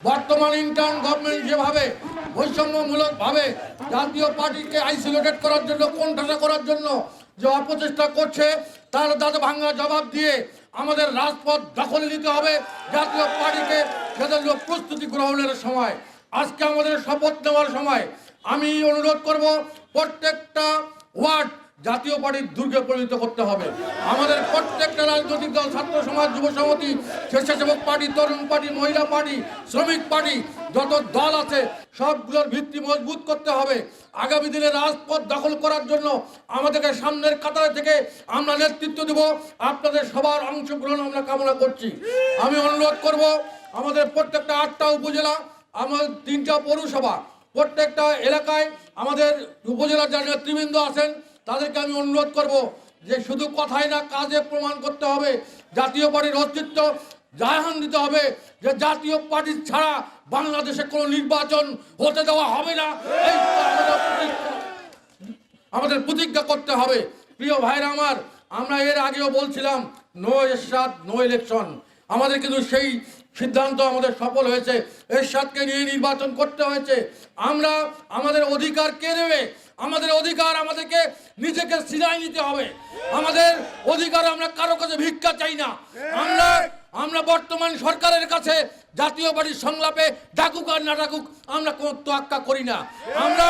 বর্তমান intern government যেভাবে বৈষম্যমূলকভাবে জাতীয় পার্টিকে আইসোলেটেড করার জন্য কোণঠাসা করার জন্য যে অপচেষ্টা করছে তার দাঁত ভাঙা জবাব দিয়ে আমাদের রাজপথ দখলে নিতে হবে। জাতীয় পার্টিকে সেজন্য প্রস্তুতি গ্রহণের সময়, আজকে আমাদের শপথ নেওয়ার সময় আমি অনুরোধ করব প্রত্যেকটা ওয়ার্ড জাতীয় পার্টির দুর্গে পরিণত করতে হবে। আমাদের প্রত্যেকটা রাজনৈতিক দল, ছাত্র সমাজ, যুব সমিতি, স্বেচ্ছাসেবক পার্টি, তরুণ পার্টি, মহিলা পার্টি, শ্রমিক পার্টি, যত দল আছে সবগুলোর ভিত্তি মজবুত করতে হবে। আগামী দিনে রাজপথ দখল করার জন্য আমাদেরকে সামনের কাতারে থেকে আমরা নেতৃত্ব দেব। আপনাদের সবার অংশগ্রহণ আমরা কামনা করছি। আমি অনুরোধ করব আমাদের প্রত্যেকটা 8টা উপজেলা, আমাদের 3টা পৌরসভা, প্রত্যেকটা এলাকায় আমাদের উপজেলার যারা নেতৃবৃন্দ আছেন তাদেরকে আমি অনুরোধ করব যে শুধু কথাই না, কাজে প্রমাণ করতে হবে। জাতীয় পার্টির অস্তিত্ব জাহান দিতে হবে যে জাতীয় পার্টি ছাড়া বাংলাদেশে কোনো নির্বাচন হতে দেওয়া হবে না। এই আমাদের প্রতিজ্ঞা করতে হবে। প্রিয় ভাইরা আমার, আমরা এর আগেও বলছিলাম নো এরশাদ নো ইলেকশন। আমাদের কিন্তু সেই সিদ্ধান্ত আমাদের সফল হয়েছে। এরশাদকে নিয়ে নির্বাচন করতে হয়েছে। আমরা আমাদের অধিকার কে নেবে? আমাদের অধিকার আমাদেরকে নিজেকে সিনাই নিতে হবে। আমাদের অধিকার আমরা কারো কাছে ভিক্ষা চাই না। আমরা বর্তমান সরকারের কাছে জাতীয় পার্টির সংলাপে ডাকুক আর না ডাকুক আমরা কোনো তোয়াক্কা করি না। আমরা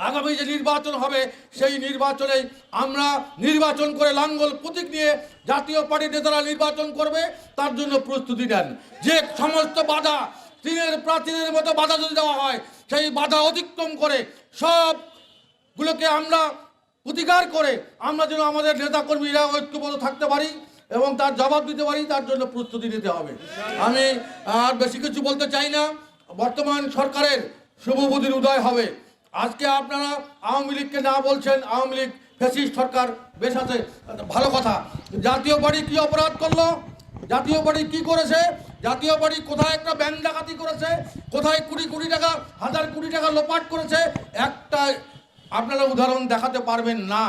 আগামী যে নির্বাচন হবে সেই নির্বাচনে আমরা নির্বাচন করে লাঙ্গল প্রতীক নিয়ে জাতীয় পার্টির নেতারা নির্বাচন করবে, তার জন্য প্রস্তুতি নেন। যে সমস্ত বাধা চীনের প্রাচীনের মতো বাধা যদি দেওয়া হয়, সেই বাধা অতিক্রম করে সবগুলোকে আমরা প্রতিকার করে আমরা যেন আমাদের নেতাকর্মীরা ঐক্যবদ্ধ থাকতে পারি এবং তার জবাব দিতে পারি, তার জন্য প্রস্তুতি নিতে হবে। আমি আর বেশি কিছু বলতে চাই না। বর্তমান সরকারের শুভবুদ্ধির উদয় হবে। আজকে আপনারা আওয়ামী লীগকে না বলছেন, আওয়ামী লীগ ফ্যাসিস্ট সরকার, বেশ আছে, ভালো কথা। জাতীয় পার্টি কি অপরাধ করলো? জাতীয় পার্টি কি করেছে? জাতীয় পার্টি কোথায় একটা ব্যাংক ডাকাতি করেছে? কোথায় কোটি কোটি টাকা, হাজার কোটি টাকা লোপাট করেছে? একটা আপনারা উদাহরণ দেখাতে পারবেন না।